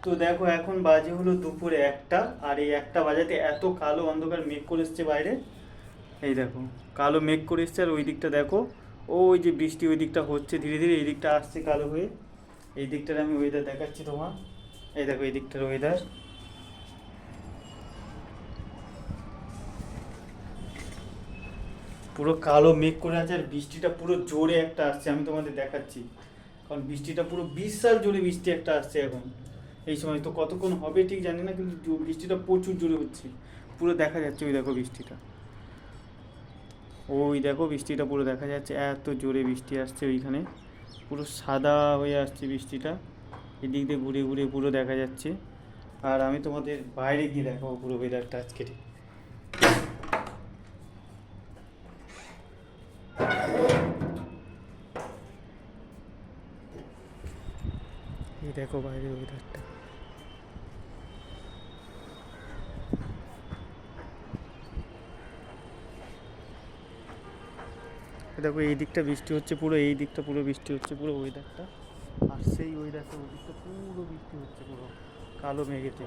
তো দেখো এখন বাজে হলো দুপুরে একটা, আর এই একটা বাজাতে এত কালো অন্ধকার মেঘ করে এসছে বাইরে। এই দেখো, কালো মেঘ করে এসছে, আর ওই দিকটা দেখো, ওই যে বৃষ্টি ওই দিকটা হচ্ছে ধীরে ধীরে, এই দিকটা আসছে কালো হয়ে। এই দিকটার আমি ওয়েদার দেখাচ্ছি তোমার। এই দেখো এই দিকটার ওয়েদার, পুরো কালো মেঘ করে আছে, আর বৃষ্টিটা পুরো জোরে একটা আসছে, আমি তোমাদের দেখাচ্ছি। কারণ বৃষ্টিটা পুরো বিশাল জোরে বৃষ্টি একটা আসছে এখন। এই সময় তো কতক্ষণ হবে ঠিক জানি না, কিন্তু বৃষ্টিটা প্রচুর জোরে হচ্ছে, পুরো দেখা যাচ্ছে। ওই দেখো বৃষ্টিটা, ওই দেখো বৃষ্টিটা পুরো দেখা যাচ্ছে, এত জোরে বৃষ্টি আসছে ওইখানে, পুরো সাদা হয়ে আসছে বৃষ্টিটা, এদিক দিয়ে ঘুরে ঘুরে পুরো দেখা যাচ্ছে। আর আমি তোমাদের বাইরে গিয়ে দেখাবো পুরো ওয়েদারটা আজকে। এই দেখো বাইরের ওয়েদারটা, দেখো এই দিকটা বৃষ্টি হচ্ছে পুরো, এই দিকটা পুরো বৃষ্টি হচ্ছে পুরো ওয়েদারটা। আর সেই ওয়েদারটা ওই দিকটা পুরো বৃষ্টি হচ্ছে পুরো কালো মেঘেতে।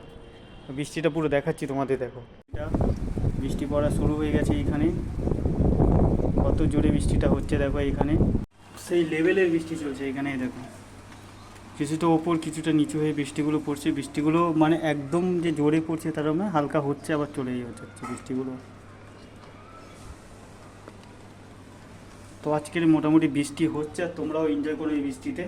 বৃষ্টিটা পুরো দেখাচ্ছি তোমাদের, দেখো এটা বৃষ্টি পড়া শুরু হয়ে গেছে এইখানে, কত জোরে বৃষ্টিটা হচ্ছে দেখো এইখানে, সেই লেভেলের বৃষ্টি চলছে এখানে। দেখো কিছুটা ওপর কিছুটা নিচু হয়ে বৃষ্টিগুলো পড়ছে, বৃষ্টিগুলো মানে একদম যে জোরে পড়ছে তার মানে হালকা হচ্ছে আবার চলেই যাচ্ছে বৃষ্টিগুলো। তো আজকের মোটামুটি বৃষ্টি হচ্ছে, আর তোমরাও এনজয় করো এই বৃষ্টিতে।